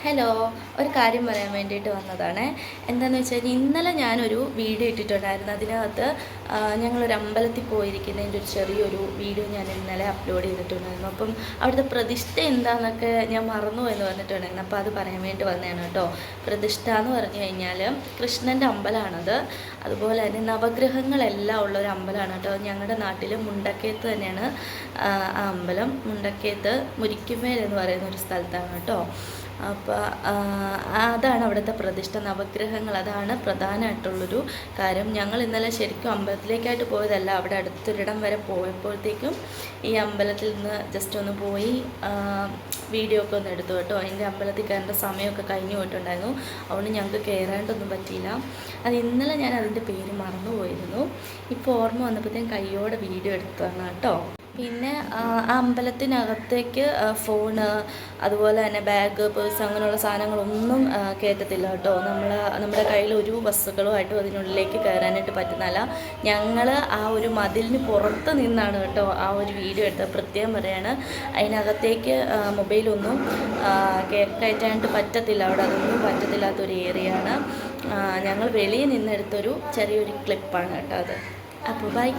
Hello, ഒരു കാര്യം പറയാൻ വേണ്ടിയിട്ട് വന്നതാണ്. എന്താണെന്ന് വെച്ച് കഴിഞ്ഞാൽ ഇന്നലെ ഞാനൊരു വീഡിയോ ഇട്ടിട്ടുണ്ടായിരുന്നു. അതിനകത്ത് ഞങ്ങളൊരു അമ്പലത്തിൽ പോയിരിക്കുന്നതിൻ്റെ ഒരു ചെറിയൊരു വീഡിയോ ഞാൻ ഇന്നലെ അപ്ലോഡ് ചെയ്തിട്ടുണ്ടായിരുന്നു. അപ്പം അവിടുത്തെ പ്രതിഷ്ഠ എന്താണെന്നൊക്കെ ഞാൻ മറന്നു എന്ന് പറഞ്ഞിട്ടുണ്ടായിരുന്നു. അപ്പോൾ അത് പറയാൻ വേണ്ടി വന്നതാണ് കേട്ടോ. പ്രതിഷ്ഠ എന്ന് പറഞ്ഞു കഴിഞ്ഞാൽ കൃഷ്ണൻ്റെ അമ്പലമാണത്. അതുപോലെ തന്നെ നവഗ്രഹങ്ങളെല്ലാം ഉള്ളൊരു അമ്പലമാണ് കേട്ടോ. ഞങ്ങളുടെ നാട്ടിൽ മുണ്ടക്കയത്ത് തന്നെയാണ് ആ അമ്പലം. മുണ്ടക്കയത്ത് മുരിക്കുമേൽ എന്ന് പറയുന്ന ഒരു സ്ഥലത്താണ് കേട്ടോ. അപ്പോൾ അതാണ് അവിടുത്തെ പ്രതിഷ്ഠ, നവഗ്രഹങ്ങൾ. അതാണ് പ്രധാനമായിട്ടുള്ളൊരു കാര്യം. ഞങ്ങൾ ഇന്നലെ ശരിക്കും അമ്പലത്തിലേക്കായിട്ട് പോയതല്ല, അവിടെ അടുത്തൊരിടം വരെ പോയപ്പോഴത്തേക്കും ഈ അമ്പലത്തിൽ നിന്ന് ജസ്റ്റ് ഒന്ന് പോയി വീഡിയോ ഒക്കെ ഒന്ന് എടുത്തു കേട്ടോ. അതിൻ്റെ അമ്പലത്തിൽ കയറേണ്ട സമയമൊക്കെ കഴിഞ്ഞു പോയിട്ടുണ്ടായിരുന്നു, അതുകൊണ്ട് ഞങ്ങൾക്ക് കയറാണ്ടൊന്നും പറ്റിയില്ല. അത് ഇന്നലെ ഞാൻ അതിൻ്റെ പേര് മറന്നുപോയിരുന്നു. ഇപ്പോൾ ഓർമ്മ വന്നപ്പോഴത്തേക്കും കയ്യോടെ വീഡിയോ എടുത്തതാണ് കേട്ടോ. പിന്നെ ആ അമ്പലത്തിനകത്തേക്ക് ഫോണ്, അതുപോലെ തന്നെ ബാഗ്, പേഴ്സ് അങ്ങനെയുള്ള സാധനങ്ങളൊന്നും കയറ്റത്തില്ല കേട്ടോ. നമ്മുടെ കയ്യിൽ ഒരു വസ്തുക്കളുമായിട്ടും അതിനുള്ളിലേക്ക് കയറാനായിട്ട് പറ്റുന്നതല്ല. ഞങ്ങൾ ആ ഒരു മതിലിന് പുറത്ത് നിന്നാണ് കേട്ടോ ആ ഒരു വീഡിയോ എടുത്തത്. പ്രത്യേകം പറയാണ്, അതിനകത്തേക്ക് മൊബൈലൊന്നും കയറ്റാനായിട്ട് പറ്റത്തില്ല. അവിടെ അതൊന്നും പറ്റത്തില്ലാത്തൊരു ഏരിയയാണ്. ഞങ്ങൾ വെളിയിൽ നിന്നെടുത്തൊരു ചെറിയൊരു ക്ലിപ്പാണ് കേട്ടോ അത്. അപ്പോൾ ബൈ.